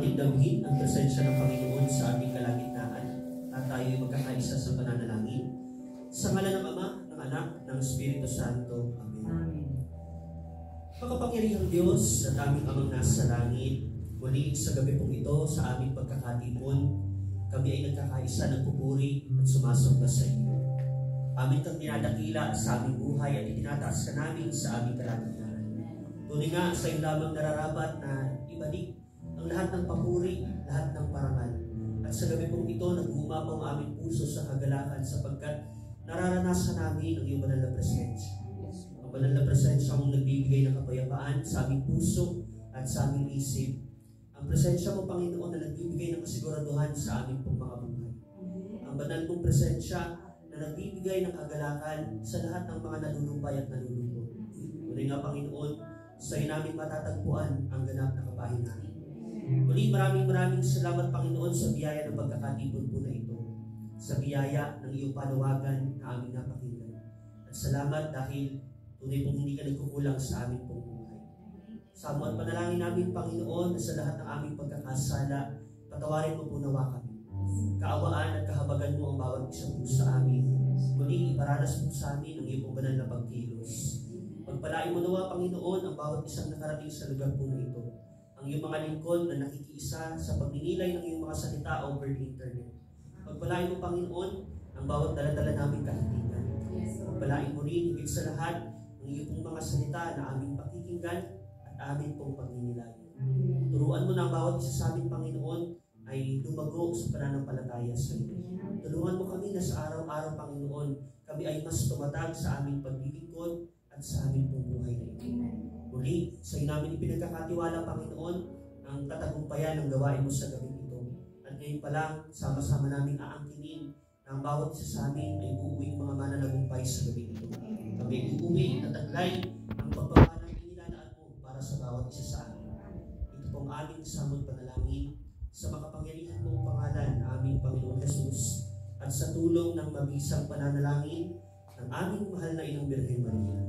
ating damhin ang presensya ng Panginoon sa ating kalagitnaan at tayo ay magkakaisa sa pananalangin. Sa ngalan ng Ama, ng Anak, ng Espiritu Santo. Amen. Makapangyarihang Diyos at aming Amang nasa langit, muli sa gabi pong ito, sa aming pagkakatipon, kami ay nagkakaisa ng pupuri at sumasamba sa iyo. Amin kang dinadakila sa aming buhay at itinataas ka namin sa aming kalagitnaan. Tunay nga sa iyo lamang nararapat na ibalik ang lahat ng papuri, lahat ng parangal. At sa gabi pong ito, nag-uumapaw ang aming puso sa kagalakan sapagkat nararanasan namin ang iyong banal na presensya. Ang banal na presensya mong nagbibigay ng kapayapaan sa aming puso at sa aming isip. Ang presensya mo, Panginoon, na nagbibigay ng kasiguraduhan sa aming pong mga buhay. Ang banal mong presensya na nagbibigay ng kagalakan sa lahat ng mga nalulumpay at nalulungkot. Muli nga, Panginoon, sa iyo namin matatagpuan ang ganap na kapahingahan. Muli, maraming salamat, Panginoon, sa biyaya ng pagkakatipon po na ito. Sa biyaya ng iyong panawagan na aming napakinggan. At salamat dahil tunay pong hindi ka nagkukulang sa aming pong buhay. Samo at panalangin namin, Panginoon, na sa lahat ng aming pagkakasala, patawarin mo po nawa kami. Kaawaan at kahabagan mo ang bawat isang po sa amin. Muli, iparanas mo sa amin ang iyong banal na pagkilos. Pagpalain mo nawa, Panginoon, ang bawat isang nakarating sa lugar po na ito. Ang iyong mga lingkod na nakikiisa sa pagninilay ng iyong mga salita over the internet. Pagpalain mo, Panginoon, ang bawat dala-dala namin kahitigan. Pagpalain mo rin, higit sa lahat, ang iyong mga salita na aming pakikinggan at aming pong pagninilay. Turuan mo na ang bawat isa sa amin, Panginoon, ay lumago sa pananampalataya sa iyo. Tulungan mo kami na sa araw-araw, Panginoon, kami ay mas tumatag sa aming paglilingkod at sa aming pong buhay na ito. Muli, sa iyo namin ipinagkakatiwala, Panginoon, ang katagumpayan ng gawain mo sa gabi ito. At ngayon pa lang, sama-sama namin aangkinin na ang bawat isa sa amin ay uuwi mga mananagumpay sa gabi ito. Kami uuwi na taglay ang pagpapalang inilalaan mo para sa bawat isa sa amin. Ito pong aming samot panalangin sa makapangyarihan mong pangalan na aming Panginoon Jesus at sa tulong ng mabisang pananalangin ng aming mahal na Inang Birhen Maria.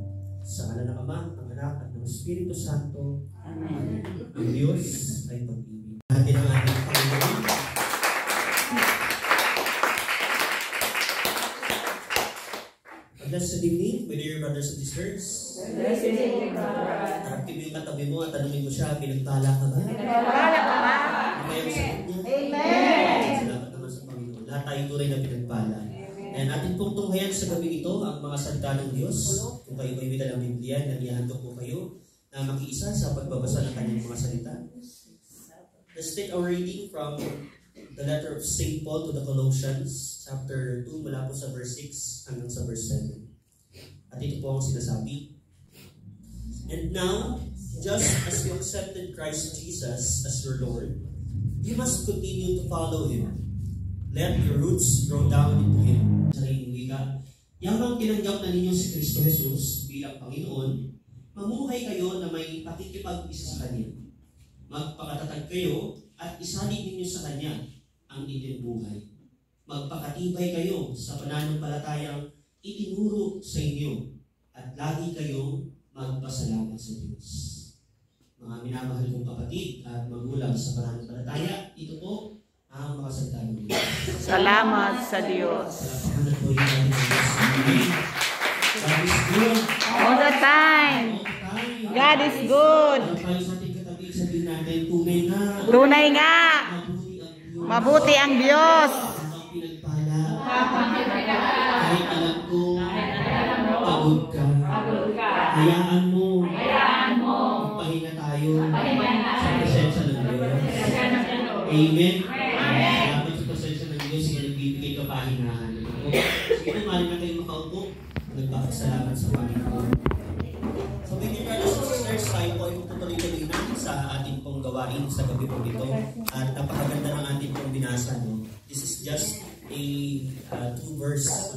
Sa ngalan ng Ama, ng Anak, at ng Espiritu Santo. Amen. Ang Diyos ay pag-ibig. Natin ang ating Panginoon. Blessed evening, my dear brothers and sisters. Blessed evening, brother. Harapin mo yung katabi mo at tanungin mo siya, pinagpala ka ba? Pinagpala ka ba? Amen. Salamat naman sa Panginoon. Lahat tayo tunay na pinagpala. And atin pong tunghayan sa gabi ito ang mga salita ng Diyos. Kung kayo ay wita ng Biblia, nanihandok po kayo na makiisa sa pagbabasa ng kanyang mga salita. Let's take our reading from the letter of St. Paul to the Colossians, chapter 2, mula po sa verse 6 hanggang sa verse 7. At ito po ang sinasabi. And now, just as you accepted Christ Jesus as your Lord, you must continue to follow Him. Let your roots grow down into Him. Sariling wika, yamang tinanggap na ninyo si Kristo Jesus bilang Panginoon, mamuhay kayo na may pakikipag-isa sa Kanya. Magpakatatag kayo at isalin ninyo sa Kanya ang inyong buhay. Magpakatibay kayo sa pananampalatayang itinuro sa inyo at lagi kayong magpasalamat sa Diyos. Mga minamahal kong kapatid at magulang sa pananampalataya, ito po ang mga salita ng Diyos. Salamat sa Diyos. Salamat po yung Diyos. God is good. All the time. God is good. Tayo sa ating katabi, sabihin natin, tunay nga. Tunay nga. Mabuti ang Diyos. Habang pinagpala. Kahit alam ko, pagod ka. Hayaan mo. Magpahinga tayo sa presensya ng Diyos. Amen. Salamat sa presensya ng Diyos na nagbibigay kapahinahan. Sige, maaaring na kayo makaupo. Nagpapasalamat sa Panginoon. So, with your brothers and sisters, tayo po ay magtutuloy-tuloy na sa ating pong gawain sa gabi po dito. At napakaganda ng ating pong binasa. No? This is just a two verse.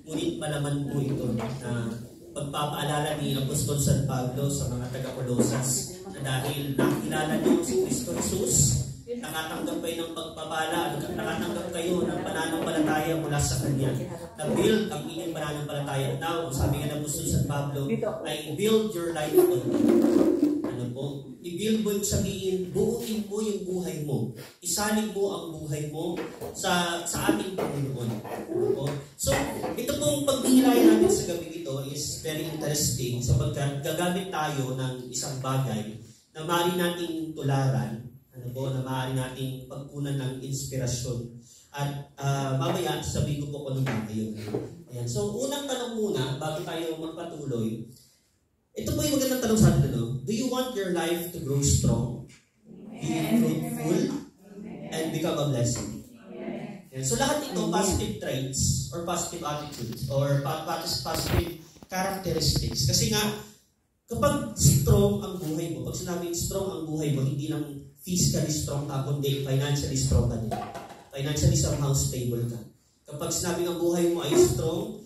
Ngunit malaman po ito na pagpapaalala ni Apostol San Pablo sa mga taga-Colosas na dahil nakilala niyo si Kristo Jesus, nakatanggap kayo ng pagpapala, nakatanggap kayo ng pananampalataya mula sa Kanya. Na-build ang inyong pananampalataya. Now, sabi nga ng Apostol San Pablo, ay build your life on Him. Ano po? po? I-build mo yung sabihin, buuin mo yung buhay mo. Isalig mo ang buhay mo sa ating Panginoon. Ano po? So, ito pong pagnilay natin sa gabi ito is very interesting sapagkat gagamit tayo ng isang bagay na maaari nating tularan, ano po, na maaari nating pagkunan ng inspirasyon. At mamaya, sabihin ko po kung ano ba yun. Ayan. So, unang tanong muna, bago tayo magpatuloy, ito po yung magandang tanong sa atin, no? Do you want your life to grow strong, be fruitful, and become a blessing? Yeah. So lahat ito, positive traits, or positive attitudes, or positive characteristics. Kasi nga, kapag strong ang buhay mo, pag sinabing strong ang buhay mo, hindi lang physically strong ka, kundi financially strong ka din. Financially somehow stable ka. Kapag sinabing ang buhay mo ay strong,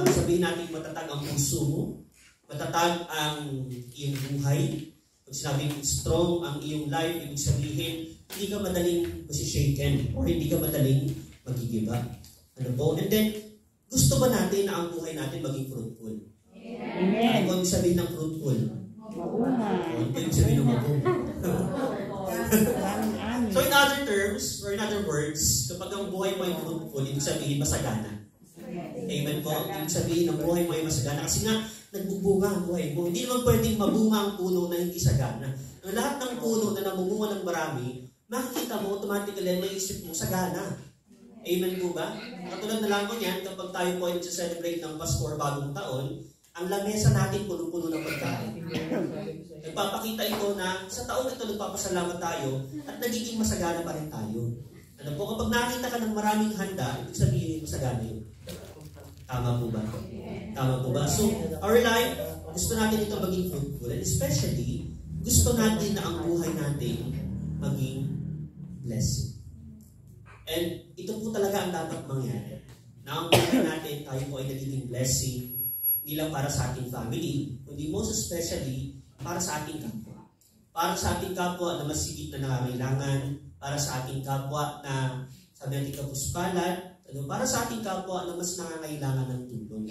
sabihin natin matatag ang puso mo, matatag ang iyong buhay. Pag sinabing strong ang iyong life, ibig sabihin, hindi ka madaling masishaken or hindi ka madaling magigiba. Ano po? And then, gusto ba natin na ang buhay natin maging fruitful? Amen. Ano ang sabihin ng fruitful? Maunga. Ano ang sabihin ng mabunga? So in other terms, or in other words, kapag ang buhay mo ay fruitful, ibig sabihin masagana. Amen po? Ibig sabihin ang buhay mo ay masagana. Kasi nga, nagbubunga ang buhay mo. Hindi naman pwedeng mabunga ang puno na hindi sagana. Ang lahat ng puno na namumunga ng marami, makikita mo automatically na isip mo sagana. Amen po ba? Katulad na lang ko niyan, kapag tayo po ay celebrate ng Pasko or bagong taon, ang lamesa natin puno-puno ng pagkain. Nagpapakita ito na sa taong ito nagpapasalamat tayo at nagiging masagana pa rin tayo. Ano po, kapag nakita ka ng maraming handa, ibig sabihin masagana yun. Tama po ba? Tama po ba? So, our life, gusto natin ito maging fruitful. And especially, gusto natin na ang buhay natin maging blessing. And ito po talaga ang dapat mangyari. Na ang buhay natin, tayo po ay nagiging blessing, hindi lang para sa ating family, kundi most especially para sa ating kapwa. Para sa ating kapwa na masigit na nangangailangan, para sa ating kapwa na sabi natin kapuspalan, para sa ating kapwa na mas nangangailangan ng tulong.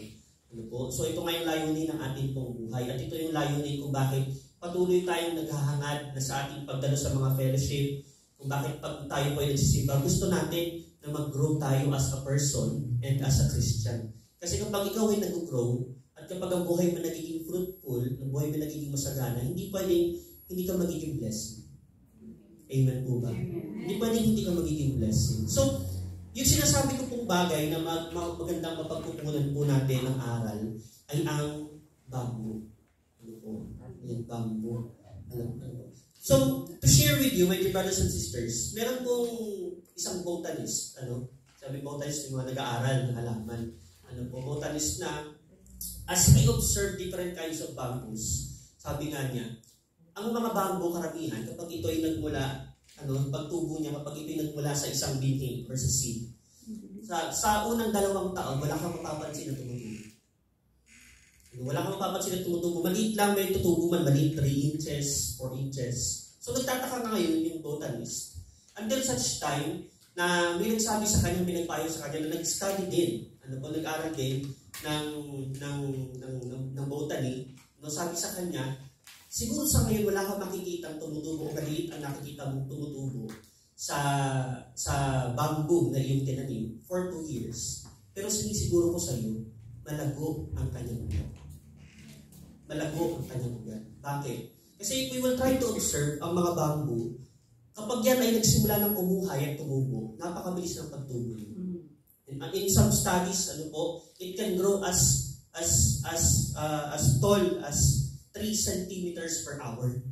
Ano po? So ito nga yung layunin ng ating pong buhay. At ito yung layunin kung bakit patuloy tayong naghahangad na sa ating pagdalo sa mga fellowship, kung bakit pag tayo po ay nagsisimba, gusto natin na mag-grow tayo as a person and as a Christian. Kasi kapag ikaw ay nag-grow, at kapag ang buhay mo nagiging fruitful, ang buhay mo nagiging masagana, hindi pwedeng hindi ka magiging blessing. Amen po ba? Hindi pwedeng hindi ka magiging blessing. So, yung sinasabi ko pong bagay na magandang mapagkukunan po natin ng aral ay ang bamboo. Ano po? Yung bamboo. So, to share with you, my dear brothers and sisters, meron pong isang botanist. Sabi botanist, yung mga nag-aaral ng halaman. Botanist na as we observe different kinds of bamboos, sabi nga niya, ang mga bamboo karamihan, kapag ito ay nagmula pagtubo niya kapag ito'y nagmula sa isang binhi or sa seed. Sa unang 2 taon, wala kang mapapansin na tumutubo. Wala kang mapapansin na tumutubo. Maliit lang may tutubo man, maliit 3 inches, 4 inches. So nagtataka nga ngayon yung botanist. Until such time na may nagsabi sa kanya, may nagpayo sa kanya na nag-study din, nag-aral din ng botany. Sabi sa kanya, siguro sa ngayon wala kang makikitang tumutubo o maliit ang nakikita mong tumutubo sa bamboo na iyong tinanim for 2 years. Pero sinisiguro ko sa iyo, malago ang kanyang ugat. Malago ang kanyang ugat. Bakit? Kasi if we will try to observe ang mga bamboo, kapag yan ay nagsimula ng umuhay at tumubo, napakabilis ng pagtubo. In some studies, it can grow as tall as 3 centimeters per hour.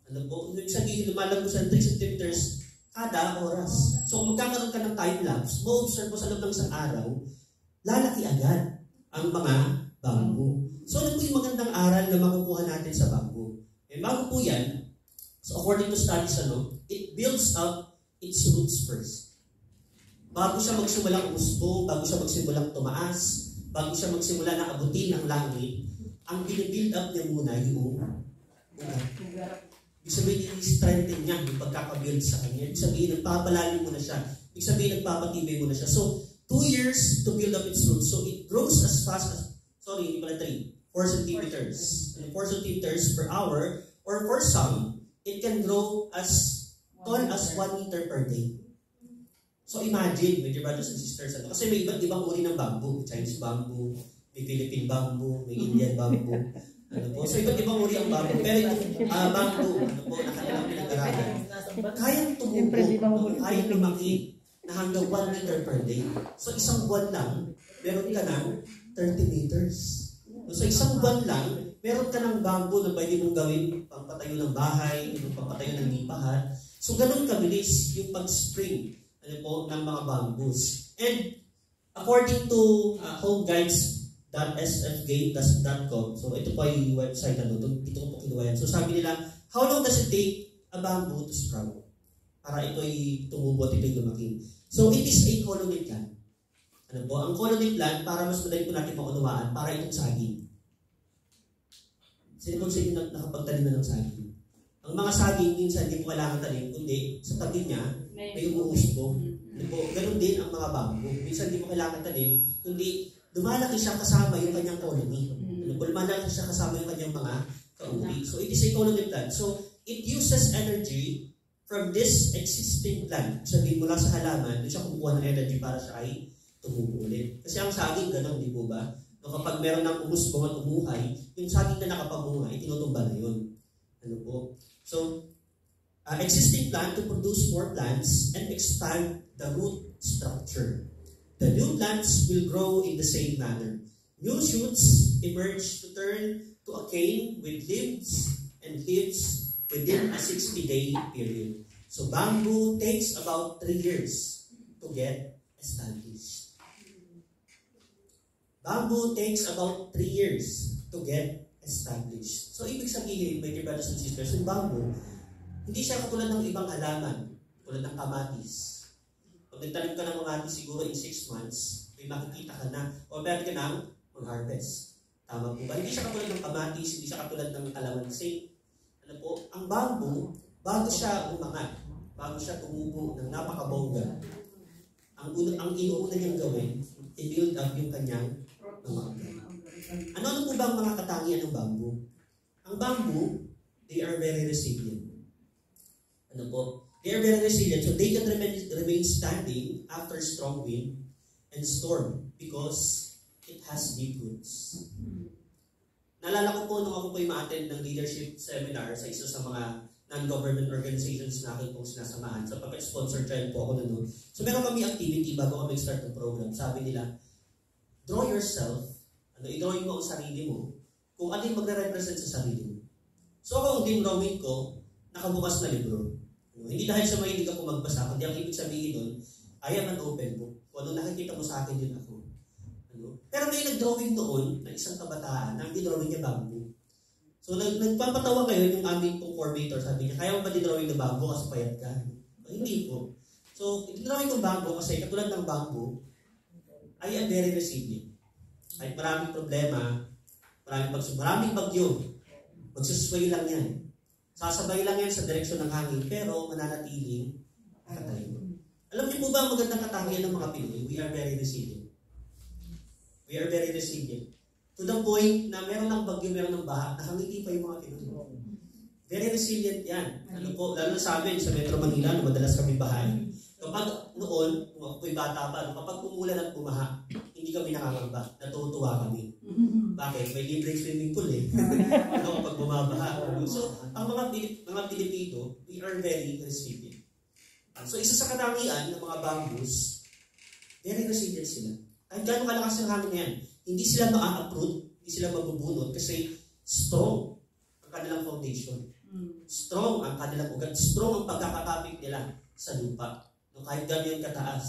Ibig sabihin, lumalago sa 3 centimeters kada oras. So, kung magkakaroon ka ng time-lapse, mo-observe mo sa loob ng isang araw, lalaki agad ang mga bamboo. So, ano po yung magandang aral na makukuha natin sa bamboo? And bago po yan, so according to studies, it builds up its roots first. Bago siya magsimulang usbong, bago siya magsimulang tumaas, bago siya magsimula na abutin ang langit, ang binibuild up niya muna yung ugat. Ibig sabihin, i-strengthen niya yung pagkakabuild sa kanya. Ibig sabihin, nagpapalalim mo na siya. Ibig sabihin, nagpapatibay mo na siya. So, 2 years to build up its roots. So, it grows as fast as, 4 centimeters. 4 centimeters per hour. Or for some, it can grow as tall as 1 meter per day. So imagine, my dear brothers and sisters, kasi may iba't ibang uri ng bamboo. Chinese bamboo, may Philippine bamboo, may Indian bamboo. So iba't ibang uri ang bamboo. Pero yung bamboo, na kanilang pinag-aralan, kayang tumubo, kayang lumaki na hanggang 1 meter per day. So isang buwan lang, meron ka ng 30 meters. So isang buwan lang, meron ka ng bamboo na pwede mong gawin pampatayo ng bahay, pampatayo ng lipahan. So ganun kabilis yung pag-spring ng mga bamboos. And according to homeguides.sfgate.com, so ito po yung website dito ko po kinuha yan. So sabi nila, how long does it take a bamboo to sprout? Para ito ay tumubo at ito ay lumaki. So it is a colony plant. Ang colony plant, para mas madali po natin maunawaan, para itong saging. Sino po sa inyo nakapagtanim na ng saging? Ang mga saging, minsan hindi mo kailangan tanim, kundi sa tabi niya, may umuusbo. Ganon din ang mga bamboo. Minsan hindi mo kailangan tanim, kundi lumalaki siya kasama yung kanyang colony. Lumalaki siya kasama yung kanyang mga kauri. So it is a colony plant. So it uses energy from this existing plant. Sabihin mula sa halaman, doon siya kumukuha ng energy para siya ay tumubo ulit. Kasi ang saging ganon, di po ba? No, kapag meron ng umusbong at umuhay, yung saging na nakapamunga, tinutumba na yun. So, existing plant to produce more plants and expand the root structure. The new plants will grow in the same manner. New shoots emerge to turn to a cane with leaves and leaves within a 60-day period. So, bamboo takes about 3 years to get established. Bamboo takes about 3 years to get established. So, ibig sabihin, my dear brothers and sisters, yung bamboo, hindi siya katulad ng ibang halaman, tulad ng kamatis. Pag nagtanim ka ng kamatis, siguro in 6 months, may makikita ka na, o meron ka ng mag-harvest. Tama po ba? Hindi siya katulad ng kamatis, hindi siya katulad ng kalamansi. Ang bamboo, bago siya umangat, bago siya tumubo ng napakabongga, ang inuuna niyang gawin, i-build up yung kanyang mga. Ano po ba ang mga katangian ng bamboo? Ang bamboo, they are very resilient. They are very resilient, so they can remain standing after strong wind and storm because it has deep roots. Naalala ko po nung ako po ma-attend ng leadership seminar sa isa sa mga non-government organizations na aking pong sinasamahan. So, pag-sponsor child po ako na noon. So, meron kami activity bago kami start ng program. Sabi nila, draw yourself, i-drawing mo ang sarili mo, kung ano yung magre-represent sa sarili mo. So, ako ang drawing ko, nakabukas na libro. Hindi dahil sa mahilig ako magbasa, kundi ang ibig sabihin nun, I am an open book. Kung ano nakikita mo sa akin, yun ako. Pero may nag-drawing noon na isang kabataan na ang drawing niya bamboo. So, nagpapatawa ngayon yung aming pong formator. Sabi niya, kaya mo ba di-drawing na bamboo kasi payat ka? Hindi po. So, di-drawing ng bamboo kasi katulad ng bamboo, I am very resilient. Kahit maraming problema, maraming bagyo, magsusway lang yan. Sasabay lang yan sa direksyon ng hangin, pero mananatiling nakatayo. Alam niyo po ba ang magandang katangian ng mga Pinoy? We are very resilient. We are very resilient. To the point na meron ng bagyo, meron ng baha, nakangiti pa yung mga Pinoy. Very resilient yan. Lalo sa amin, sa Metro Manila, na madalas kami bahain. Kapag noon, kung ako'y bata pa, kapag umulan at bumaha, hindi kami nakakamba. Natutuwa kami. Bakit? May libreng swimming pool eh. Kapag bumabaha. So, ang mga Pilipino, we are very resilient. So, isa sa katangian ng mga bamboos, very resilient sila. Kahit gano'ng kalakas ng hangin na yan, hindi sila ma-uproot, hindi sila mabubunot kasi strong ang kanilang foundation. Strong ang kanilang ugat. Strong ang pagkakapit nila sa lupa. Kahit gano'n yung kataas.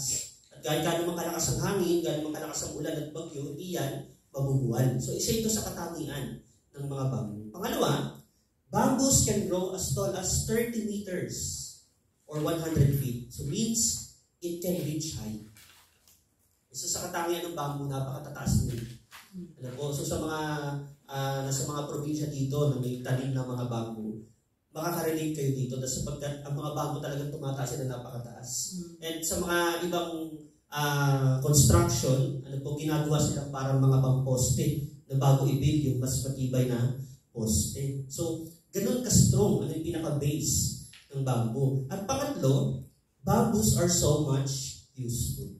At kahit gano'n kalakas ang hangin, gano'n kalakas ang ulan at bagyo, hindi yan mabubuwal. So, isa ito sa katangian ng mga bamboo. Pangalawa, bamboos can grow as tall as 30 meters or 100 feet. So, means it can reach high. Isa sa katangian ng bamboo, napakatataas nila. So, sa mga probinsya dito na may tanim ng mga bamboo, makaka-relate kayo dito sapagkat ang mga bamboo talagang tumataas sila napakataas. And sa mga ibang construction, ginagawa silang parang mga pamposte na bago i-build yung mas matibay na poste. So, ganun ka-strong, yung pinaka-base ng bamboo. At pangatlo, bamboos are so much useful.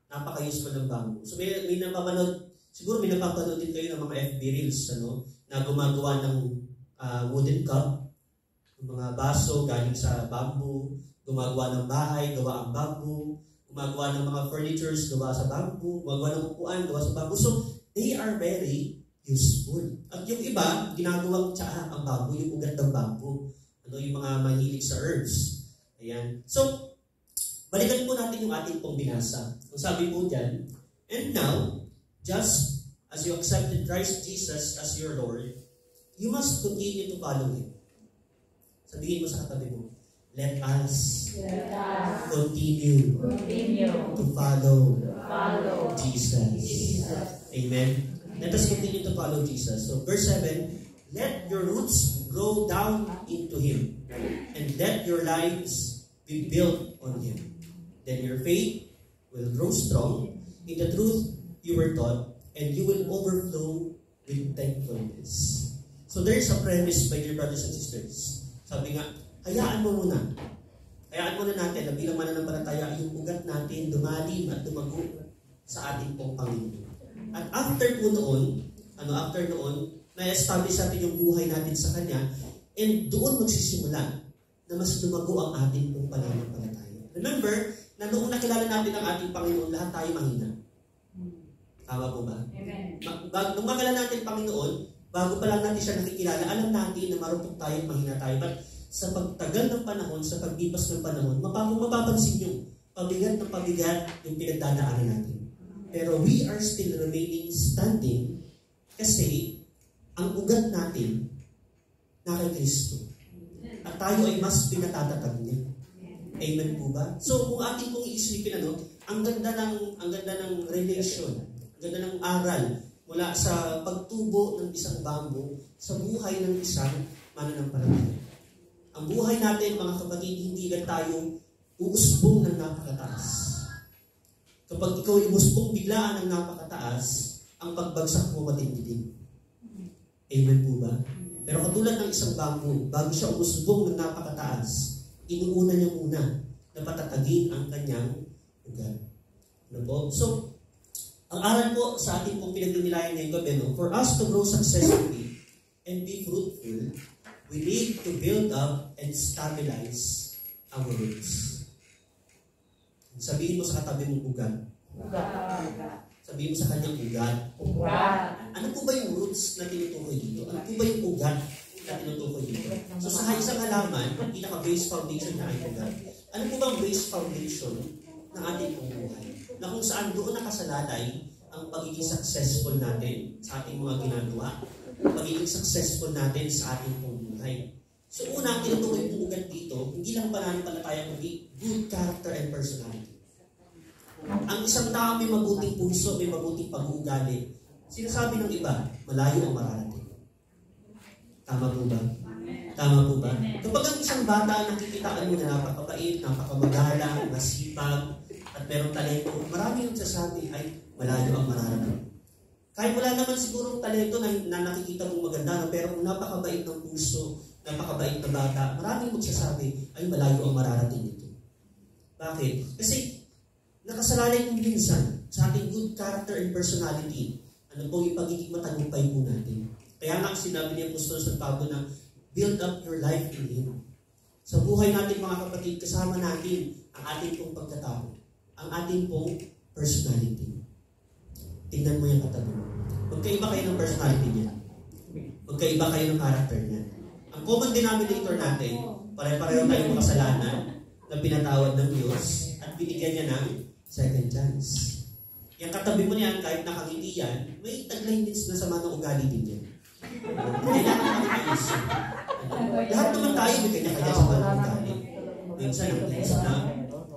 Napaka-useful ng bamboo. So may napapanood, siguro may napapanood din kayo ng mga FB Reels, na gumagawa ng wooden cup, ng mga baso galing sa bamboo, gumagawa ng bahay, gawa ang bamboo, gumagawa ng mga furnitures, gawa sa bamboo, gumagawa ng upuan, gawa sa bamboo. So, they are very useful. At yung iba, ginagawang tsaa ang bamboo, yung ugat ng bamboo. Yung mga mahilig sa herbs. Ayan. So, balikan po natin yung ating pong binasa. Kung sabi po dyan, and now, just as you accepted Christ Jesus as your Lord, you must continue to follow Him. Sabihin mo sa katabi mo, let us continue to follow Jesus. Amen. Let us continue to follow Jesus. So verse 7, let your roots grow down into Him, and let your lives be built on Him. Then your faith will grow strong in the truth you were taught, and you will overflow with thankfulness. So there is a premise, my dear brothers and sisters. Sabi nga, hayaan mo muna. Hayaan muna natin na bilang mananampalataya yung ugat natin dumalim at dumago sa ating pong Panginoon. At after noon, na-establish natin yung buhay natin sa Kanya, and doon magsisimula na mas dumago ang ating pong pananampalataya. Remember, na noong nakilala natin ang ating Panginoon, lahat tayo mahina. Tama po ba? Amen. Nung makilala natin Panginoon, bago pa lang natin siya nakikilala, alam natin na marupok tayo, mahina tayo. But sa pagtagal ng panahon, sa paglipas ng panahon, mapapansin nyo, pabigat ng pabigat yung pinagdadaanan natin. Pero we are still remaining standing kasi ang ugat natin na kay Kristo. At tayo ay mas pinatatatag niya. Amen po ba? So kung ating kong iisipin, ang ganda ng relation, ang ganda ng aral mula sa pagtubo ng isang bamboo sa buhay ng isang mananampalataya. Ang buhay natin, mga kapatid, hindi lang tayo uusbong ng napakataas. Kapag ikaw ay umusbong biglaan ng napakataas, ang pagbagsak mo matindi din. Amen po ba? Pero katulad ng isang bamboo, bago siya umusbong ng napakataas, inuuna niya muna na patatagin ang kanyang ugat. Ano po? So, ang aral po sa ating pong pinagdinilayan ngayong gabi, for us to grow successfully and be fruitful, we need to build up and stabilize our roots. Sabihin mo sa katabi mong ugat. Sabihin mo sa kanyang ugat. Ano po ba yung roots na tinutukoy dito? Ano po ba yung ugat na tinutukoy dito? So sa isang halaman, pinaka-base foundation na ay ugat. Ano po ba ang base foundation ng ating pong buhay? Na kung saan doon nakasalalay ang pagiging successful natin sa ating mga ginagawa, pagiging successful natin sa ating pong buhay. So una, ang tinutukoy pong ugat dito, hindi lang pananampalataya kundi good character and personality. Ang isang tao may mabuting puso, may mabuting pag-uugali. Sinasabi ng iba, malayo ang mararating. Tama po ba? Tama po ba? Kapag ang isang bata nakikitaan mo na napakabait, napakamagalang, masipag, at merong talento, marami yung sasabi ay malayo ang mararating. Kahit wala naman sigurong talento na nakikita mong maganda, pero kung napakabait ng puso, napakabait na bata, maraming magsasabi ay malayo ang mararating nito. Bakit? Kasi nakasalalay kong minsan sa ating good character and personality, ano po yung pagiging matagumpay po natin. Kaya nga sinabi ni Apostol San Pablo na build up your life in Him. Sa buhay natin mga kapatid, kasama natin ang ating pong pagkatao, ang ating pong personality. Tingnan mo yung katabi mo. Magkaiba kayo ng personality niya. Magkaiba kayo ng character niya. Ang common denominator natin, pare-pareho tayong makasalanan na pinatawad ng Diyos at binigyan niya ng second chance. Yung katabi mo niyan, kahit nakangiti yan, may taglay din na sama ng ugali din yan. Kailangan makikis. Lahat naman tayo may kanya-kanya sa mga ugali. Minsan nakikinis na,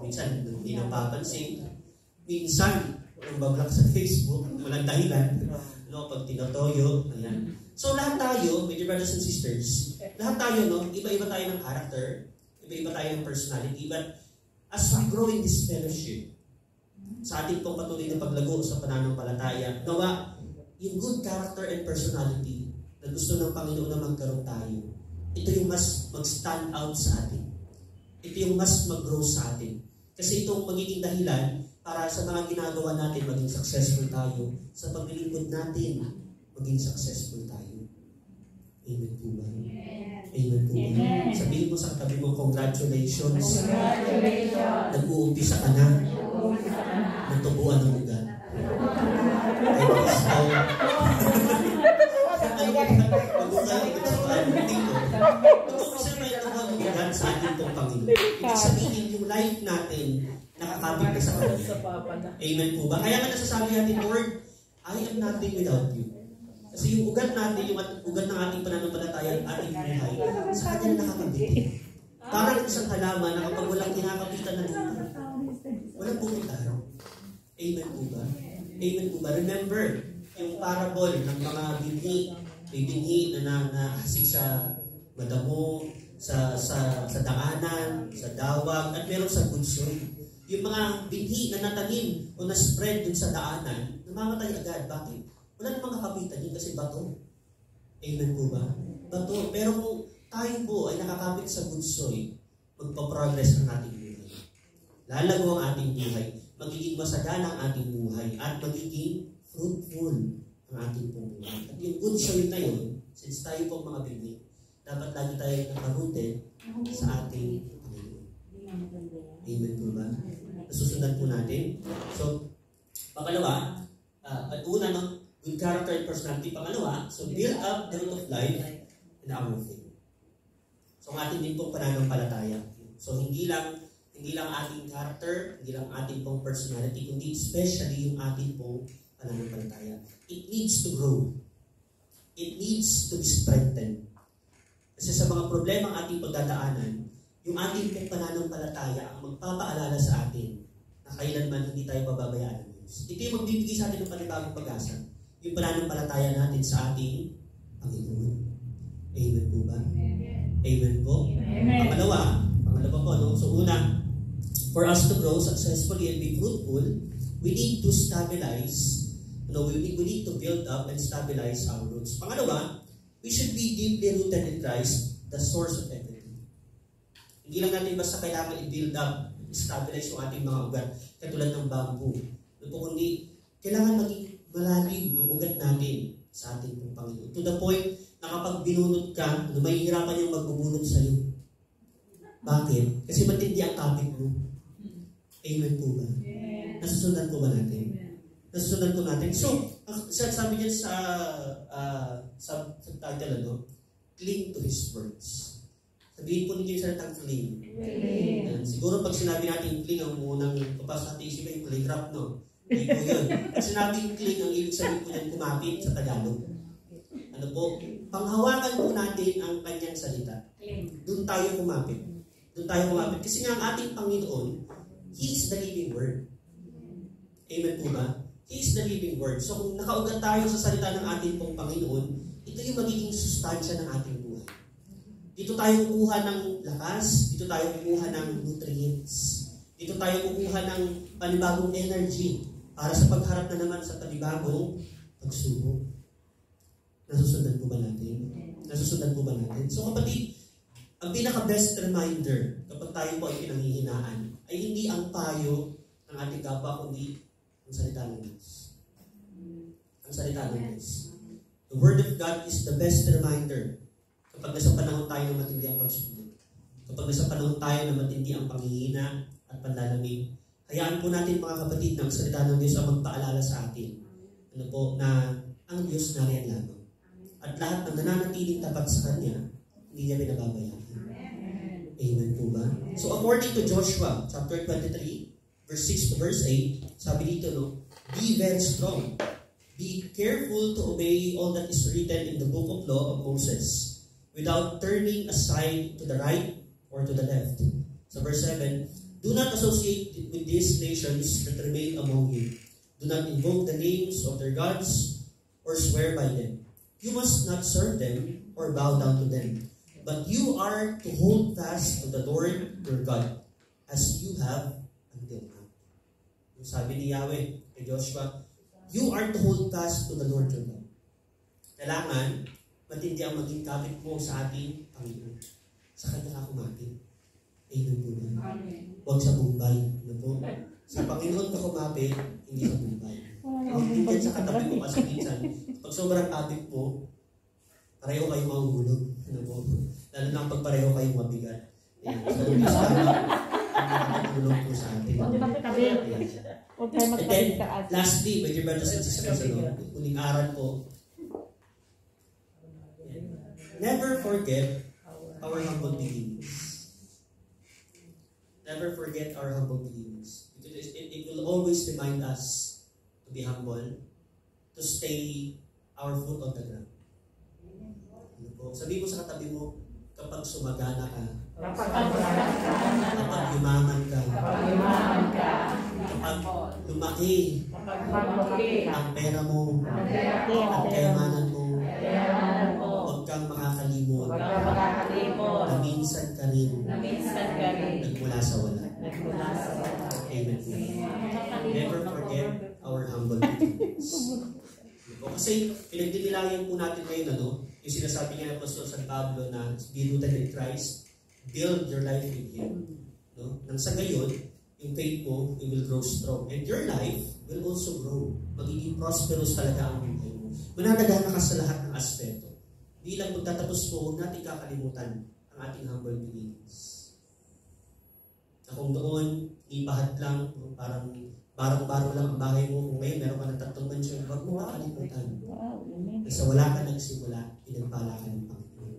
minsan hindi napapansin, minsan bablock sa Facebook, walang dahilan, pag tinotoyo, ayan. So lahat tayo, my dear brothers and sisters, lahat tayo, iba-iba tayo ng character, iba-iba tayo ng personality, but as we grow in this fellowship, sa ating pong patuloy na paglago sa pananampalataya, nawa yung good character and personality na gusto ng Panginoon na magkaroon tayo. Ito yung mas mag-stand out sa atin. Ito yung mas mag-grow sa atin. Kasi itong magiging dahilan para sa mga ginagawa natin maging successful tayo. Sa paglilingkod natin, maging successful tayo. Amen po ba? Amen po ba? Sabihin mo sa katabi mo, congratulations. Nag-uumpisa ka na. Natubuan ng ugat. Ay, sa ating pong Panginoon. Ibig sabihin, yung life natin, nakakapit na sa Kanya. Amen po ba? Kaya nga nasasabi natin, Lord, I am nothing without you. Kasi yung ugat natin, yung ugat ng ating pananampalataya, ating buhay, sa Kanya na nakakabit. Parang isang halaman na kapag walang kinakapitan na lupa, walang pumunta. Amen po ba? Amen po ba? Remember, yung parable ng mga binhi, may binhi na naasik sa madamo, sa daanan, sa dawag, at meron sa bunsoy. Yung mga binhi na natanim o na-spread dun sa daanan, namamatay agad. Bakit? Wala namang kakapitan yun kasi bato. Amen po ba? Bato. Pero kung tayo po ay nakakapit sa bunsoy, magpa-progress ang ating buhay. Lalago ang ating buhay. Magiging masagana ang ating buhay. At magiging fruitful ang ating buhay. At yung good soil na yun, since tayo po mga binhi, dapat lagi tayo nakarooted sa ating Panginoon. Amen po ba? Nasusundan po natin. So, pangalawa, una, no? Good character and personality. Pangalawa, so build up the root of life in our faith. So, ang ating din pong pananampalataya. So, hindi lang ating character, hindi lang ating pong personality, kundi especially yung ating pong pananampalataya. It needs to grow. It needs to be strengthened. Kasi sa mga problema ang ating pagdadaanan, yung ating pong pananampalataya ang magpapaalala sa atin na kailanman hindi tayo pababayaan ng Diyos. Ito yung magbibigay sa atin ng panibagong pag-asa. Yung pananampalataya natin sa ating Panginoon. Amen po ba? Amen po? Amen. Pangalawa po, no? So una, for us to grow successfully and be fruitful, we need to stabilize, we need to build up and stabilize our roots. Pangalawa, we should be deeply rooted in Christ, the source of everything. Hindi lang natin basta kailangan i-build up, stabilize yung ating mga ugat, katulad ng bamboo. Kundi, kailangan maging malalim ang ugat natin sa ating Panginoon. To the point na kapag binunot ka, mahihirapan yung magbubunot sa iyo. Bakit? Kasi matindi ang topic mo. Amen po ba? Nasusundan po ba natin? Nasusundan po natin. So, sabi niya sa title, cling to His words. Sabihin po ninyo yung salitang cling. Siguro pag sinabi natin cling, ang unang papasok natin isipin yung calligraph, no? Hindi po yun. Pag sinabing cling, ang ibig sabihin po yan kumapit sa Tagalog. Ano po? Panghawakan po natin ang kanyang salita. Doon tayo kumapit. Kasi nga ang ating Panginoon, He is the living Word. Amen po ba? He is the living Word. So kung nakaugat tayo sa salita ng ating pong Panginoon, ito yung magiging sustansya ng ating buhay. Dito tayo kukuha ng lakas, dito tayo kukuha ng nutrients, dito tayo kukuha ng panibagong energy para sa pagharap na naman sa panibagong pagsubok. Nasusundan po ba natin? So kapatid, ang pinaka-best reminder kapag tayo po ay pinanghihinaan ay hindi ang payo ng ating kapwa, kundi ang salita ng Diyos. The Word of God is the best reminder kapag nasa panahon tayo na matindi ang pagsubok. Kapag nasa panahon tayo na matindi ang panghihina at panlalamig, hayaan po natin mga kapatid na ang salita ng Diyos ang magpaalala sa atin. Na ang Diyos nariyan lamang. At lahat ng nananatiling tapat sa Kanya, hindi niya pinababayaan. Amen po ba? So according to Joshua chapter 23, verse 6 to verse 8, sabi dito, be very strong. Be careful to obey all that is written in the book of law of Moses, without turning aside to the right or to the left. So verse 7, do not associate with these nations that remain among you. Do not invoke the names of their gods or swear by them. You must not serve them or bow down to them. But you are to hold fast to the Lord your God, as you have until now. Yung sabi ni Yahweh kay Joshua, you are to hold fast to the Lord your God. Kailangan matindi ang maging kapit mo sa ating Panginoon. Sa Kanya ka kumapit. Amen po ba? Huwag sa Bombay. Ano po? Sa Panginoon ka kumapit, hindi sa Bombay. Huwag din yan sa katabi mo kasi minsan. Pag sobrang kapit mo, pareho kayo mahuhulog. Ano po? Lalo na pag pareho kayong mabigat. So, hindi sana ang nakatulong po sa atin. And then, lastly, my dear brothers and sisters, huling aral po, never forget our humble beginnings. Never forget our humble beginnings. It will always remind us to be humble, to stay our foot on the ground. Sabi mo sa katabi mo, kapag sumagana ka, kapag yumaman ka, kapag lumaki ang pera mo, ang kayamanan mo, huwag kang makakalimot na minsan ka rin nagmula sa wala. Amen. Never forget our humble beginnings. Kasi pinagdinilayan po natin ngayon, yung sinasabi niya ng Apostol San Pablo na be rooted in Christ, build your life in Him. Nang sa gayon, yung faith mo, it will grow strong. And your life will also grow. Magiging prosperous talaga ang buhay mo. Mananagana ka sa lahat ng aspeto. Bilang pagtatapos mo, huwag natin kakalimutan ang ating humble beginnings. Na kung doon, ipahat lang, parang barang-baro lang ang bahay mo. Kung ngayon, meron ka ng 3 mansyon, huwag mo kakalimutan. Kasi wala ka nagsimula, pinagpala ka ng Panginoon.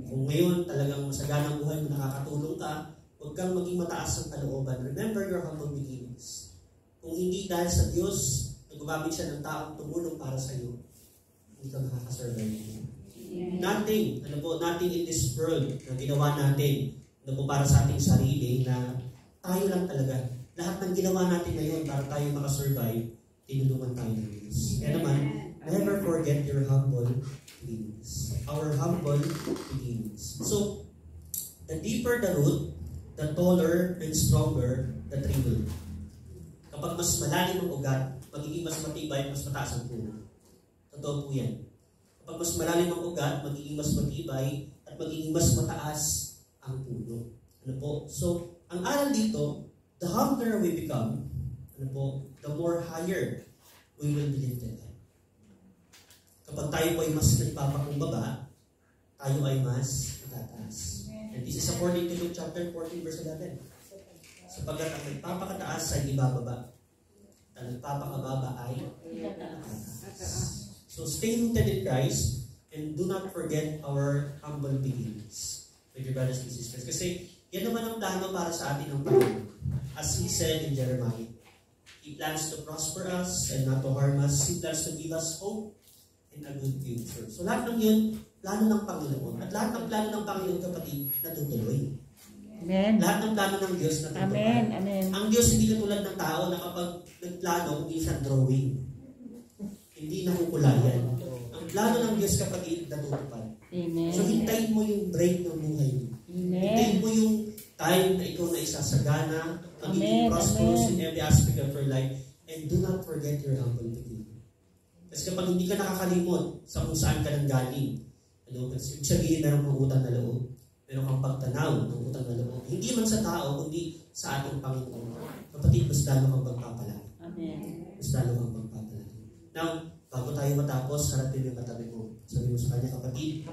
Kung ngayon, talagang masaganang buhay mo, nakakatulong ka, huwag kang maging mataas ang kalooban. Remember your humble beginnings. Kung hindi dahil sa Diyos, na gumamit siya ng taong tumulong para sa iyo, hindi ka makakasurvive. Nothing in this world na ginawa natin, para sa ating sarili, na tayo lang talaga. Lahat ng ginawa natin ngayon para tayo makasurvive, tinulungan tayo ng Diyos. Kaya naman, never forget your humble beginnings. Our humble beginnings. So, the deeper the root, the taller and stronger the tree will. Kapag mas malalim ang ugat, magiging mas matibay, mas mataas ang puno. Totoo po yan. Kapag mas malalim ang ugat, magiging mas matibay at magiging mas mataas ang puno. So, ang aral dito, the humbler we become, the more higher we will be lifted up. Kapag tayo po ay mas nagpapakumbaba, tayo ay mas matataas. And this is according to Luke chapter 14 verse 11. Sapagkat ang nagpapakataas ay ibababa. Ang nagpapakababa ay matataas. So stay rooted in Christ and do not forget our humble beginnings. With your brothers and sisters. Kasi yan naman ang plano para sa atin ng Panginoon. As He said in Jeremiah, He plans to prosper us and not to harm us. He plans to give us hope and a good future. So lahat ng yun, plano ng Panginoon. At lahat ng plano ng Panginoon, kapatid, natutuloy. Amen. Lahat ng plano ng Diyos natutuloy. Amen. Amen. Ang Diyos hindi katulad ng tao na kapag nagplano, hindi siya drawing. Hindi nahukulayan. Ang plano ng Diyos, kapatid, natutupad. Amen. So hintayin mo yung break ng buhay mo. Amen. Hintayin mo yung time na ikaw na isasagana, magiging prosperous in every aspect of your life, and do not forget your humble beginning. Kasi kapag hindi ka nakakalimot sa kung saan ka nang galing, kasi sabihin meron kang utang na loob, meron kang pagtanaw ng utang na loob, hindi man sa tao, kundi sa ating Panginoon. Kapatid, mas lalo kang magpapalaki. Amen. Mas lalo kang magpapalaki. Now, bago tayo matapos, harapin yung katabi mo. Sabi mo sa kanya, kapatid,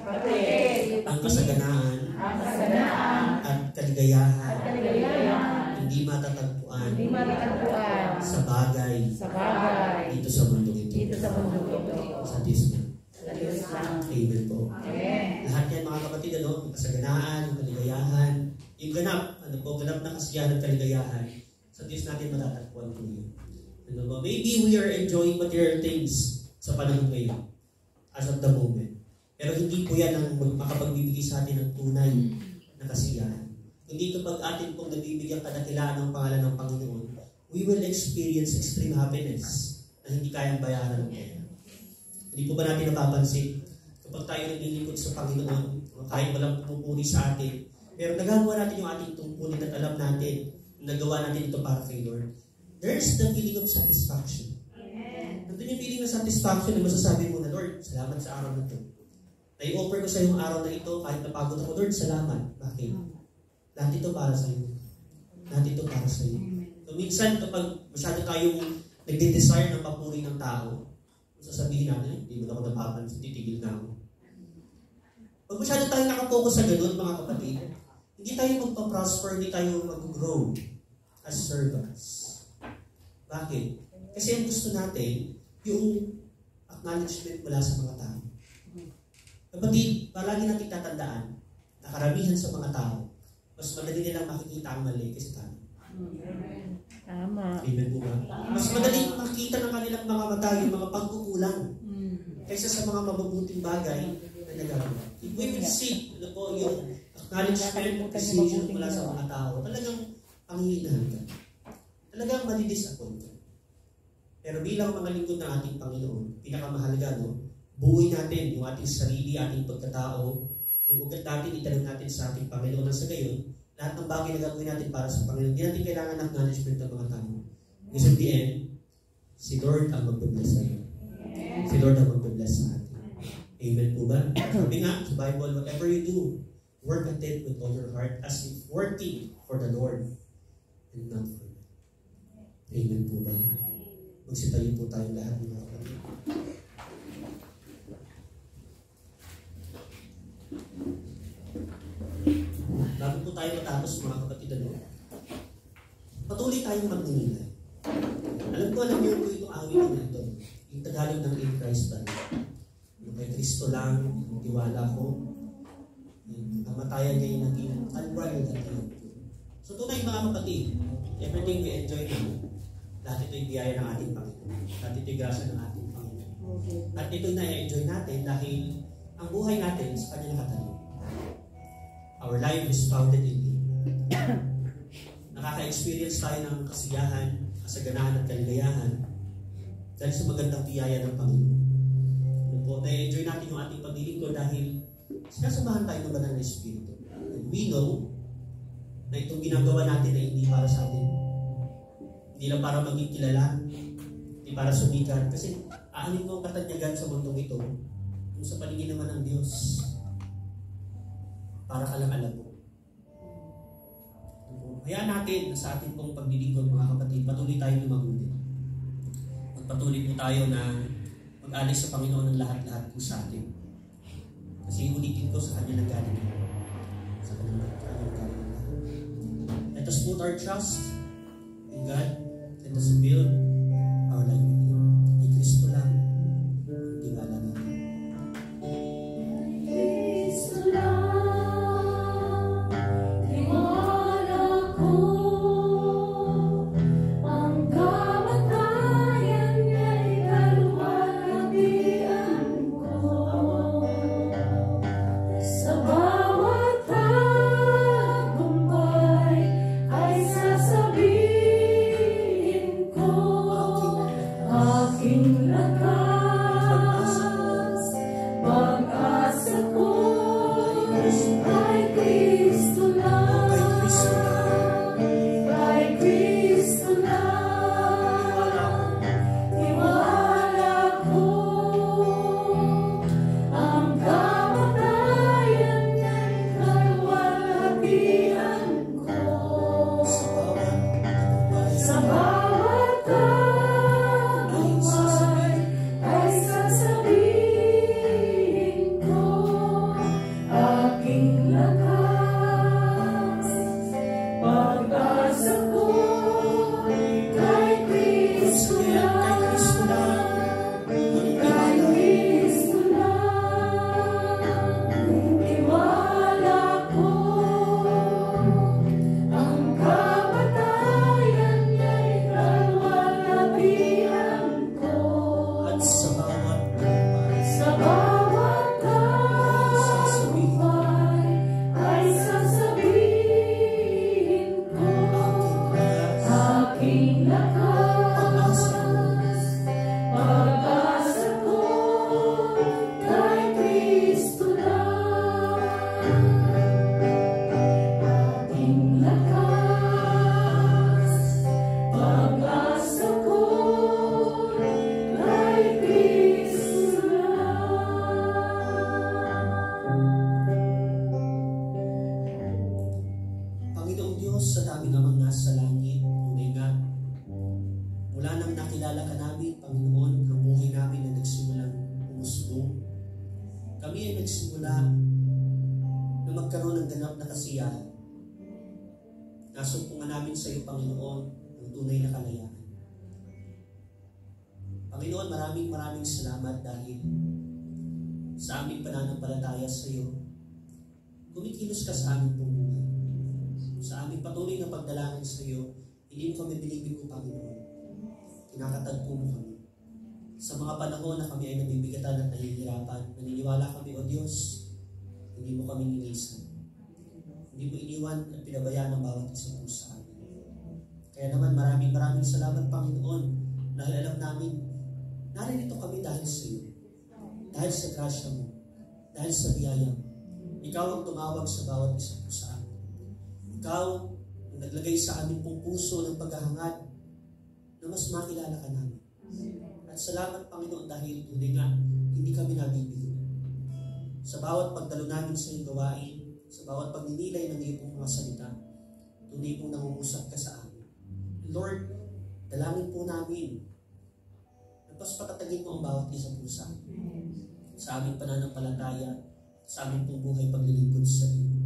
ang kasaganaan at kaligayahan hindi matatagpuan sa bagay dito sa mundo ito. Sa Diyos lang. Amen po. Lahat yan mga kapatid, yung kasaganaan, yung kaligayahan, yung ganap na kasiyahan at kaligayahan, sa Diyos natin matatagpuan po yun. Maybe we are enjoying material things sa panahon ngayon, as of the moment. Pero hindi po yan ang makapagbibigay sa atin ng tunay na kasiyahan. Hindi kapag atin pong nabibigyan kadakilaan ng pangalan ng Panginoon, we will experience extreme happiness na hindi kayang bayaran ng pera. Hindi po ba natin napapansin? Kapag tayo naglilingkod sa Panginoon, kahit walang pumupuri sa atin, pero nagagawa natin yung ating tungkulin at alam natin, nagawa natin ito para kay Lord, there's the feeling of satisfaction. nandun yung feeling ng satisfaction na masasabi mo na, Lord, salamat sa araw na ito. Na-i-offer ko sa yung araw na ito, kahit napagod ako, Lord, salamat. Bakit? Lahat ito para sa iyo. Lahat ito para sa iyo. So, minsan, kapag masyado tayong nagde-desire ng papuri ng tao, sasabihin natin, hindi mo na ako napapansin, titigil na ako. Pag masyado tayo nakapokus sa ganun, mga kapatid, hindi tayo magpa-prosper, hindi tayo mag-grow as servants. Bakit? Kasi ang gusto natin, yung acknowledgement mula sa mga tao. Kapatid, palagi natin tatandaan na karamihan sa mga tao, mas madali nilang makikita ang mali kasi tayo. Tama. Amen po ba? Mas madali makita ng kanilang mga mata yung mga pagkukulang kaysa sa mga mabubuting bagay na nagagawa. If we will see, ano po, yung acknowledgement, appreciation mula sa mga tao, talagang panghihinahan ka. Talagang madidisappoint ka. Pero bilang mga lingkod ng ating Panginoon, pinakamahalaga, no? Buuin natin yung ating sarili, ating pagkatao, yung ugat natin, itanong natin sa ating Panginoon na sa gayon, lahat ng bagay na gagawin natin para sa Panginoon, hindi natin kailangan ng acknowledgement ng mga tao. Because at the end, si Lord ang magbe-bless sa iyo. Si Lord ang magbe-bless sa atin. Amen po ba? Sabi nga sa Bible, whatever you do, work at it with all your heart as if working for the Lord and not for you. Amen po ba? Magsitayo po tayong lahat ng mga kapatid. Bago po tayo matapos, mga kapatid, patuloy tayong magninilay. Alam niyo po itong awit na ito. Yung Tagalog ng In Christ ba? Yung kay Kristo lang, yung tiwala ko, yung kamatayan niya yung naging unbridled at yun. So tunay mga kapatid, everything we enjoy now, lahat ito'y biyaya ng ating Panginoon. Lahat ito'y grasya ng ating Panginoon. At ito'y na-enjoy natin dahil ang buhay natin sa Kanya nakatayo. Our life is founded in Him. Nakaka-experience tayo ng kasiyahan, kasaganahan at kaligayahan dahil sa magandang biyaya ng Panginoon. Na-enjoy natin yung ating paglilingkod dahil sinasamahan tayo ng Banal na Espiritu. And we know na itong ginagawa natin ay hindi para sa atin. Hindi lang para maging kilala, hindi para sumikat. Kasi aanin mo ang katanyagan sa mundong ito kung sa paningin naman ng Diyos para ka lang alam mo. Kaya natin sa ating pong paglilingkod mga kapatid, patuloy tayo lumagutin. Magpatuloy po tayo na mag-alis sa Panginoon ng lahat-lahat po sa atin. Kasi ulitin ko sa Kanya nanggaling. Sa Kanya nanggaling. Let us put our trust in God. Let us build our life with Him. Ni Kristo lang ang tingala natin. Kristo lang. Sasabihin ko Diyos sa aming Amang nasa langit, tunay nga, mula nang nakilala ka namin, Panginoon, ang buhay namin na nagsimulang umusbong. Kami ay nagsimula na magkaroon ng ganap na kasiyahan. Nasumpungan namin sa iyo, Panginoon, ang tunay na kalayaan. Panginoon, maraming salamat dahil sa aming pananampalataya sa iyo, kumikilos ka sa aming buhay. Sa aming patuloy na pagdalangin sa iyo, hindi mo kami binibigo, Panginoon. Kinakatagpo mo kami. Sa mga panahon na kami ay nabibigatan at nahihirapan, naniniwala kami, O Diyos, hindi mo kami nilisan. Hindi mo iniwan at pinabayaan ang bawat isa po sa amin. Kaya naman maraming salamat, Panginoon, dahil alam namin, naririto kami dahil sa iyo. Dahil sa grasya mo. Dahil sa biyaya mo. Ikaw ang tumawag sa bawat isa po sa amin. Ikaw ang naglagay sa aming pong puso ng paghahangad na mas makilala ka namin. At salamat, Panginoon, dahil tunay nga, hindi kami nabibigo. Sa bawat pagdalo namin sa iyong gawain, sa bawat pagninilay ng iyong mga salita, tunay pong nangungusap ka sa amin. Lord, dalangin po namin na mas patatagin mo ang bawat isa po sa amin. Sa aming pananampalataya, sa aming pong buhay paglilingkod sa iyo.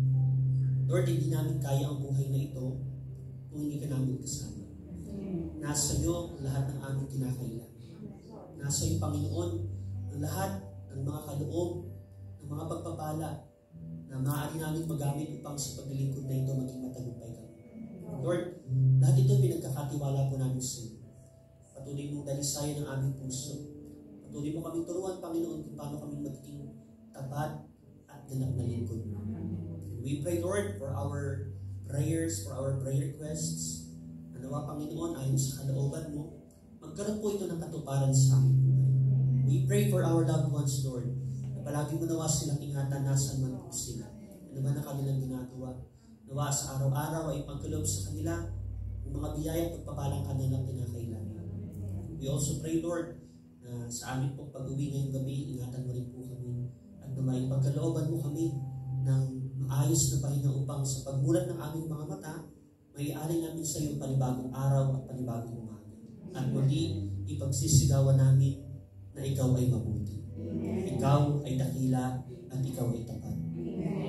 Lord, hindi namin kaya ang buhay na ito kung hindi ka namin kasama. Nasa iyo ang lahat ng aming kinakailangan. Nasa iyo, Panginoon, ang lahat ng mga kaloob, ng mga pagpapala na maaari namin magamit upang sa paglilingkod na ito maging matagumpay kami. Lord, lahat ito pinagkakatiwala po namin sa iyo. Patuloy mong dalisayan ang aming puso. Patuloy mo kami turuan, Panginoon, kung paano kami maging tapat at ganap na lingkod. We pray, Lord, for our prayers, for our prayer requests. Nawa, Panginoon, ayon sa kalooban mo, magkaroon po ito ng katuparan sa aming buhay. We pray for our loved ones, Lord, na palagi mo nawa silang ingatan nasan man po sila. Ano man ang kanilang ginagawa. Nawa sa araw-araw ay pagkalob sa kanila ng mga biyaya at pagpapalang kanilang kinakailangan. We also pray, Lord, na sa aming pong pag-uwi ngayong gabi, ingatan mo rin po kami at na may pagkalooban mo kami ng maayos na pahinga upang sa pagmulat ng aming mga mata, may alay namin sa iyo panibagong araw at panibagong umaga. At muli, ipagsisigawan namin na ikaw ay mabuti. Ikaw ay dakila at ikaw ay tapat.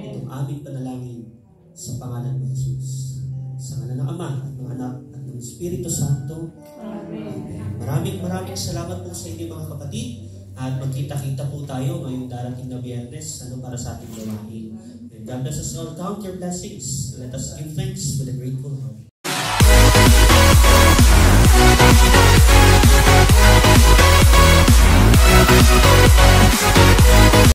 Itong aming panalangin sa pangalan ng Jesus. Sa ngalan ng Ama at ng Anak at ng Espiritu Santo. Amen. Maraming salamat po sa inyo, mga kapatid. At magkita-kita po tayo ngayong darating na Biyernes para sa ating gawain. God bless us all. Count your blessings. Let us give thanks with a grateful heart.